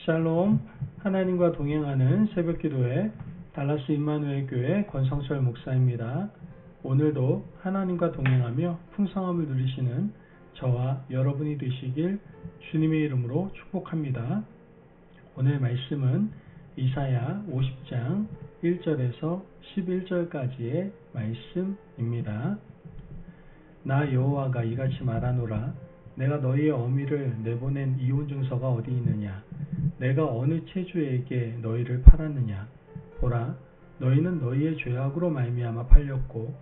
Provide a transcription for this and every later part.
샬롬, 하나님과 동행하는 새벽기도회 달라스 임마누엘 교회 권성철 목사입니다. 오늘도 하나님과 동행하며 풍성함을 누리시는 저와 여러분이 되시길 주님의 이름으로 축복합니다. 오늘 말씀은 이사야 50장 1절에서 11절까지의 말씀입니다. 나 여호와가 이같이 말하노라. 내가 너희의 어미를 내보낸 이혼 증서가 어디 있느냐? 내가 어느 체주에게 너희를 팔았느냐? 보라, 너희는 너희의 죄악으로 말미암아 팔렸고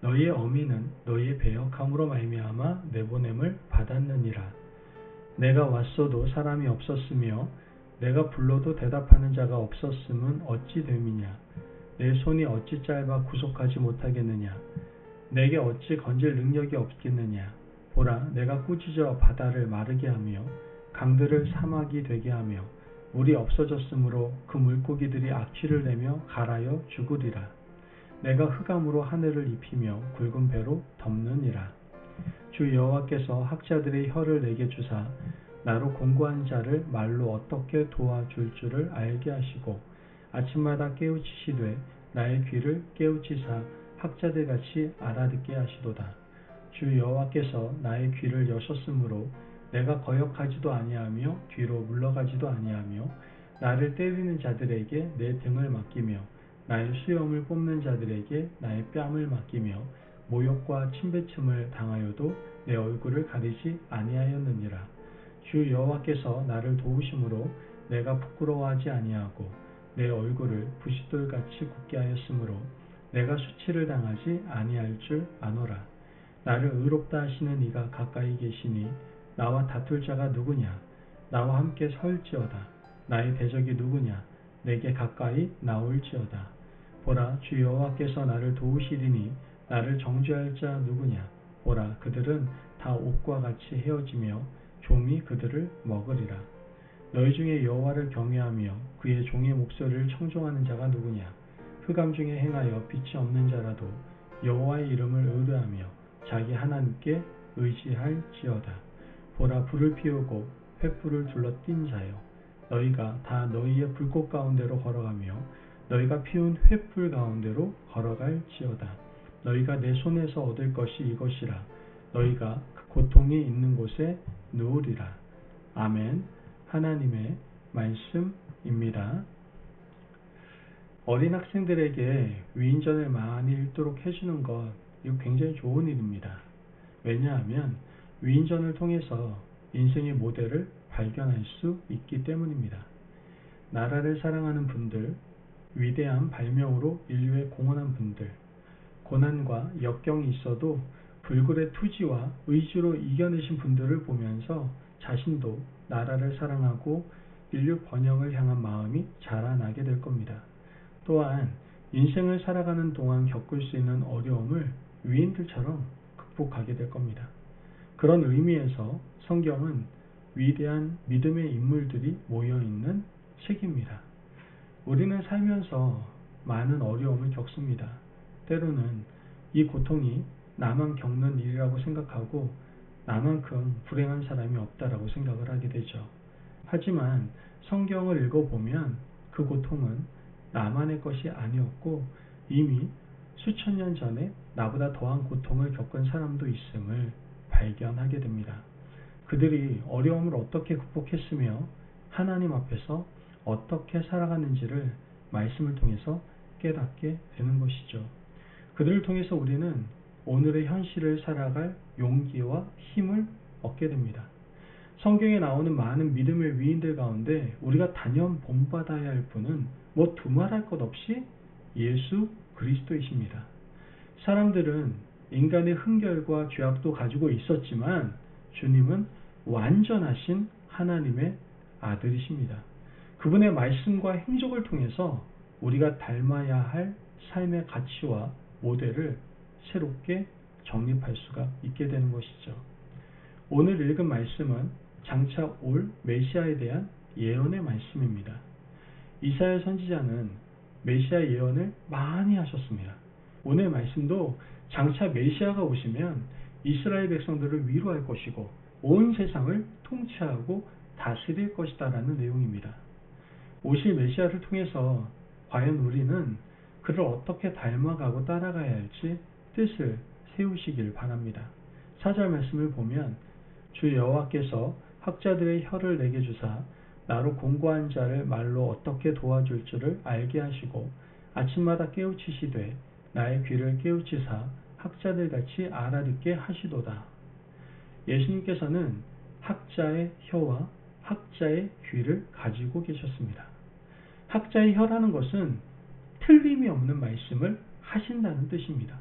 너희의 어미는 너희의 배역함으로 말미암아 내보냄을 받았느니라. 내가 왔어도 사람이 없었으며 내가 불러도 대답하는 자가 없었음은 어찌 됨이냐? 내 손이 어찌 짧아 구속하지 못하겠느냐? 내게 어찌 건질 능력이 없겠느냐? 보라, 내가 꾸짖어 바다를 마르게 하며 강들을 사막이 되게 하며 물이 없어졌으므로 그 물고기들이 악취를 내며 갈아여 죽으리라. 내가 흑암으로 하늘을 입히며 굵은 배로 덮느니라. 주 여호와께서 학자들의 혀를 내게 주사 나로 공고한 자를 말로 어떻게 도와줄 줄을 알게 하시고 아침마다 깨우치시되 나의 귀를 깨우치사 학자들같이 알아듣게 하시도다. 주 여호와께서 나의 귀를 여셨으므로 내가 거역하지도 아니하며 뒤로 물러가지도 아니하며 나를 때리는 자들에게 내 등을 맡기며 나의 수염을 뽑는 자들에게 나의 뺨을 맡기며 모욕과 침뱉음을 당하여도 내 얼굴을 가리지 아니하였느니라. 주 여호와께서 나를 도우심으로 내가 부끄러워하지 아니하고 내 얼굴을 부싯돌같이 굳게 하였으므로 내가 수치를 당하지 아니할 줄 아노라. 나를 의롭다 하시는 이가 가까이 계시니 나와 다툴 자가 누구냐? 나와 함께 설지어다. 나의 대적이 누구냐? 내게 가까이 나올지어다. 보라, 주 여호와께서 나를 도우시리니 나를 정죄할 자 누구냐? 보라, 그들은 다 옷과 같이 헤어지며 좀이 그들을 먹으리라. 너희 중에 여호와를 경외하며 그의 종의 목소리를 청종하는 자가 누구냐? 흑암 중에 행하여 빛이 없는 자라도 여호와의 이름을 의뢰하며 자기 하나님께 의지할지어다. 보라, 불을 피우고 횃불을 둘러 띈 자여, 너희가 다 너희의 불꽃 가운데로 걸어가며 너희가 피운 횃불 가운데로 걸어갈지어다. 너희가 내 손에서 얻을 것이 이것이라. 너희가 그 고통이 있는 곳에 누우리라. 아멘. 하나님의 말씀입니다. 어린 학생들에게 위인전을 많이 읽도록 해주는 것, 이거 굉장히 좋은 일입니다. 왜냐하면 위인전을 통해서 인생의 모델을 발견할 수 있기 때문입니다. 나라를 사랑하는 분들, 위대한 발명으로 인류에 공헌한 분들, 고난과 역경이 있어도 불굴의 투지와 의지로 이겨내신 분들을 보면서 자신도 나라를 사랑하고 인류 번영을 향한 마음이 자라나게 될 겁니다. 또한 인생을 살아가는 동안 겪을 수 있는 어려움을 위인들처럼 극복하게 될 겁니다. 그런 의미에서 성경은 위대한 믿음의 인물들이 모여있는 책입니다. 우리는 살면서 많은 어려움을 겪습니다. 때로는 이 고통이 나만 겪는 일이라고 생각하고 나만큼 불행한 사람이 없다라고 생각을 하게 되죠. 하지만 성경을 읽어보면 그 고통은 나만의 것이 아니었고 이미 수천 년 전에 나보다 더한 고통을 겪은 사람도 있음을 발견하게 됩니다. 그들이 어려움을 어떻게 극복했으며 하나님 앞에서 어떻게 살아가는지를 말씀을 통해서 깨닫게 되는 것이죠. 그들을 통해서 우리는 오늘의 현실을 살아갈 용기와 힘을 얻게 됩니다. 성경에 나오는 많은 믿음의 위인들 가운데 우리가 단연 본받아야 할 분은 뭐 두말할 것 없이 예수 그리스도이십니다. 사람들은 인간의 흥결과 죄악도 가지고 있었지만 주님은 완전하신 하나님의 아들이십니다. 그분의 말씀과 행적을 통해서 우리가 닮아야 할 삶의 가치와 모델을 새롭게 정립할 수가 있게 되는 것이죠. 오늘 읽은 말씀은 장차 올 메시아에 대한 예언의 말씀입니다. 이사야 선지자는 메시아 예언을 많이 하셨습니다. 오늘 말씀도 장차 메시아가 오시면 이스라엘 백성들을 위로할 것이고 온 세상을 통치하고 다스릴 것이다 라는 내용입니다. 오실 메시아를 통해서 과연 우리는 그를 어떻게 닮아가고 따라가야 할지 뜻을 세우시길 바랍니다. 4절 말씀을 보면 주 여호와께서 학자들의 혀를 내게 주사 나로 공고한 자를 말로 어떻게 도와줄 줄을 알게 하시고 아침마다 깨우치시되 나의 귀를 깨우치사 학자들 같이 알아듣게 하시도다. 예수님께서는 학자의 혀와 학자의 귀를 가지고 계셨습니다. 학자의 혀라는 것은 틀림이 없는 말씀을 하신다는 뜻입니다.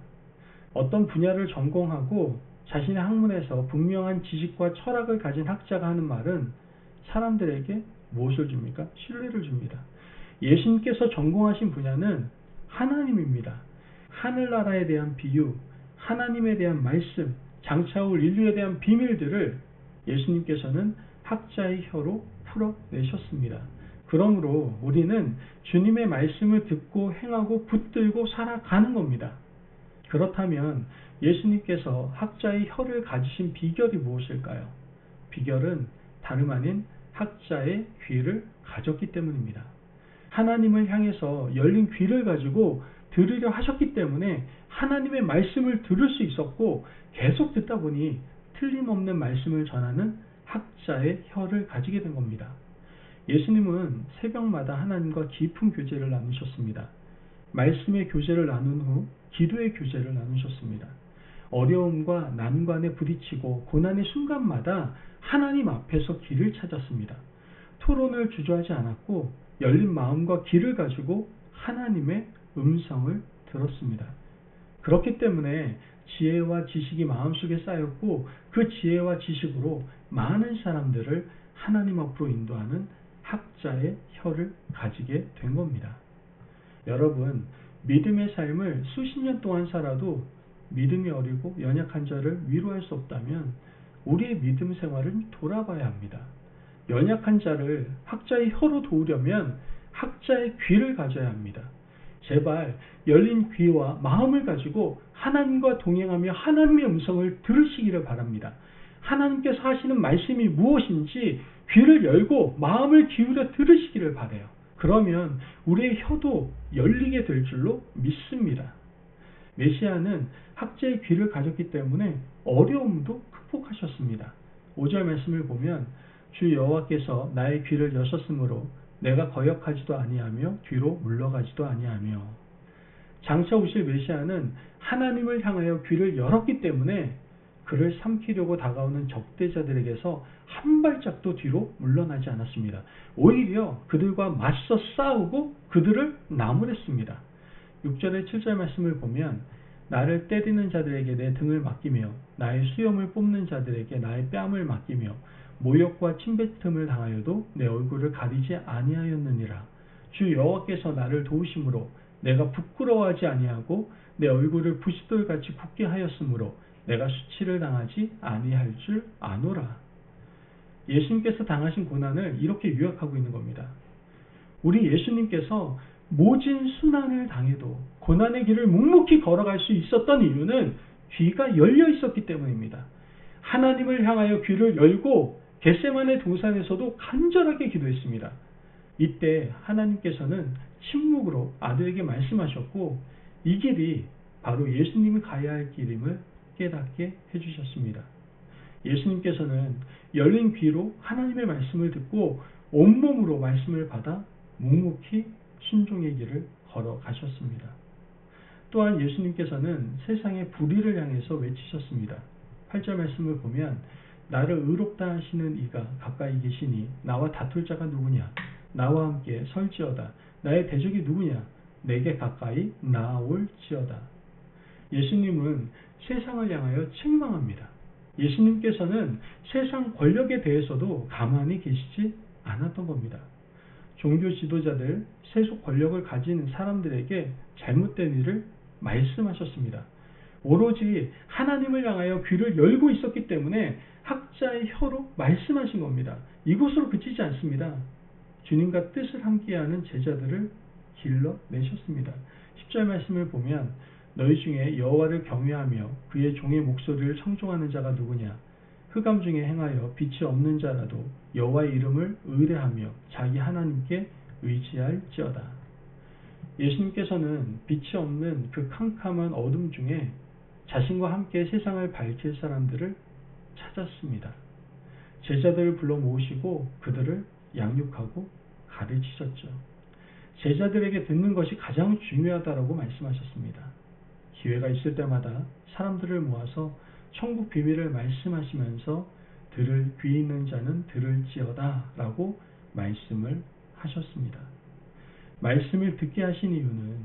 어떤 분야를 전공하고 자신의 학문에서 분명한 지식과 철학을 가진 학자가 하는 말은 사람들에게 무엇을 줍니까? 신뢰를 줍니다. 예수님께서 전공하신 분야는 하나님입니다. 하늘나라에 대한 비유, 하나님에 대한 말씀, 장차 올 인류에 대한 비밀들을 예수님께서는 학자의 혀로 풀어내셨습니다. 그러므로 우리는 주님의 말씀을 듣고 행하고 붙들고 살아가는 겁니다. 그렇다면 예수님께서 학자의 혀를 가지신 비결이 무엇일까요? 비결은 다름 아닌 학자의 귀를 가졌기 때문입니다. 하나님을 향해서 열린 귀를 가지고 들으려 하셨기 때문에 하나님의 말씀을 들을 수 있었고 계속 듣다 보니 틀림없는 말씀을 전하는 학자의 혀를 가지게 된 겁니다. 예수님은 새벽마다 하나님과 깊은 교제를 나누셨습니다. 말씀의 교제를 나눈 후 기도의 교제를 나누셨습니다. 어려움과 난관에 부딪히고 고난의 순간마다 하나님 앞에서 길을 찾았습니다. 토론을 주저하지 않았고 열린 마음과 귀를 가지고 하나님의 음성을 들었습니다. 그렇기 때문에 지혜와 지식이 마음속에 쌓였고 그 지혜와 지식으로 많은 사람들을 하나님 앞으로 인도하는 학자의 혀를 가지게 된 겁니다. 여러분, 믿음의 삶을 수십 년 동안 살아도 믿음이 어리고 연약한 자를 위로할 수 없다면 우리의 믿음 생활은 돌아봐야 합니다. 연약한 자를 학자의 혀로 도우려면 학자의 귀를 가져야 합니다. 제발 열린 귀와 마음을 가지고 하나님과 동행하며 하나님의 음성을 들으시기를 바랍니다. 하나님께서 하시는 말씀이 무엇인지 귀를 열고 마음을 기울여 들으시기를 바라요. 그러면 우리의 혀도 열리게 될 줄로 믿습니다. 메시아는 학자의 귀를 가졌기 때문에 어려움도 극복하셨습니다. 5절 말씀을 보면 주 여호와께서 나의 귀를 여셨으므로 내가 거역하지도 아니하며 뒤로 물러가지도 아니하며. 장차 오실 메시아는 하나님을 향하여 귀를 열었기 때문에 그를 삼키려고 다가오는 적대자들에게서 한 발짝도 뒤로 물러나지 않았습니다. 오히려 그들과 맞서 싸우고 그들을 나무랬습니다. 6절에 7절 말씀을 보면 나를 때리는 자들에게 내 등을 맡기며 나의 수염을 뽑는 자들에게 나의 뺨을 맡기며 모욕과 침뱉음을 당하여도 내 얼굴을 가리지 아니하였느니라. 주 여호와께서 나를 도우심으로 내가 부끄러워하지 아니하고 내 얼굴을 부싯돌같이 굳게 하였으므로 내가 수치를 당하지 아니할 줄 아노라. 예수님께서 당하신 고난을 이렇게 요약하고 있는 겁니다. 우리 예수님께서 모진 순환을 당해도 고난의 길을 묵묵히 걸어갈 수 있었던 이유는 귀가 열려 있었기 때문입니다. 하나님을 향하여 귀를 열고 겟세마네 동산에서도 간절하게 기도했습니다. 이때 하나님께서는 침묵으로 아들에게 말씀하셨고 이 길이 바로 예수님이 가야 할 길임을 깨닫게 해주셨습니다. 예수님께서는 열린 귀로 하나님의 말씀을 듣고 온몸으로 말씀을 받아 묵묵히 순종의 길을 걸어가셨습니다. 또한 예수님께서는 세상의 불의를 향해서 외치셨습니다. 8절 말씀을 보면 나를 의롭다 하시는 이가 가까이 계시니 나와 다툴 자가 누구냐? 나와 함께 설지어다. 나의 대적이 누구냐? 내게 가까이 나아올지어다. 예수님은 세상을 향하여 책망합니다. 예수님께서는 세상 권력에 대해서도 가만히 계시지 않았던 겁니다. 종교 지도자들, 세속 권력을 가진 사람들에게 잘못된 일을 말씀하셨습니다. 오로지 하나님을 향하여 귀를 열고 있었기 때문에 학자의 혀로 말씀하신 겁니다. 이곳으로 그치지 않습니다. 주님과 뜻을 함께하는 제자들을 길러내셨습니다. 10절 말씀을 보면 너희 중에 여호와를 경외하며 그의 종의 목소리를 청종하는 자가 누구냐? 흑암 중에 행하여 빛이 없는 자라도 여호와의 이름을 의뢰하며 자기 하나님께 의지할지어다. 예수님께서는 빛이 없는 그 캄캄한 어둠 중에 자신과 함께 세상을 밝힐 사람들을 찾았습니다. 제자들을 불러 모으시고 그들을 양육하고 가르치셨죠. 제자들에게 듣는 것이 가장 중요하다고 말씀하셨습니다. 기회가 있을 때마다 사람들을 모아서 천국 비밀을 말씀하시면서 들을 귀 있는 자는 들을지어다 라고 말씀을 하셨습니다. 말씀을 듣게 하신 이유는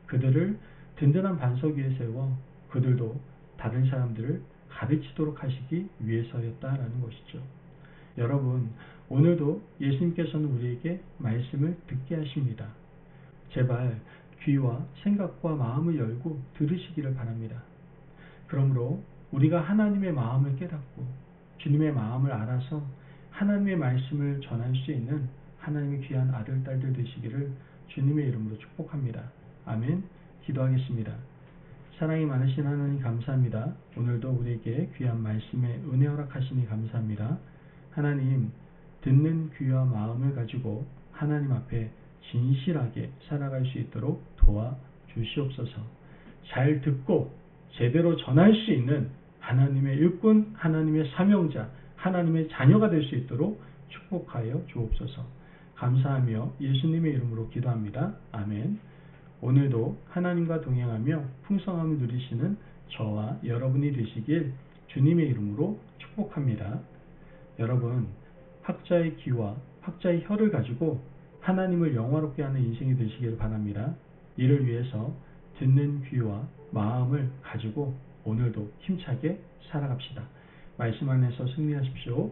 그들을 든든한 반석 위에 세워 그들도 다른 사람들을 가르치도록 하시기 위해서였다라는 것이죠. 여러분, 오늘도 예수님께서는 우리에게 말씀을 듣게 하십니다. 제발 귀와 생각과 마음을 열고 들으시기를 바랍니다. 그러므로 우리가 하나님의 마음을 깨닫고 주님의 마음을 알아서 하나님의 말씀을 전할 수 있는 하나님의 귀한 아들, 딸들 되시기를 주님의 이름으로 축복합니다. 아멘. 기도하겠습니다. 사랑이 많으신 하나님 감사합니다. 오늘도 우리에게 귀한 말씀에 은혜 허락하시니 감사합니다. 하나님, 듣는 귀와 마음을 가지고 하나님 앞에 진실하게 살아갈 수 있도록 도와주시옵소서. 잘 듣고 제대로 전할 수 있는 하나님의 일꾼, 하나님의 사명자, 하나님의 자녀가 될 수 있도록 축복하여 주옵소서. 감사하며 예수님의 이름으로 기도합니다. 아멘. 오늘도 하나님과 동행하며 풍성함을 누리시는 저와 여러분이 되시길 주님의 이름으로 축복합니다. 여러분, 학자의 귀와 학자의 혀를 가지고 하나님을 영화롭게 하는 인생이 되시기를 바랍니다. 이를 위해서 듣는 귀와 마음을 가지고 오늘도 힘차게 살아갑시다. 말씀 안에서 승리하십시오.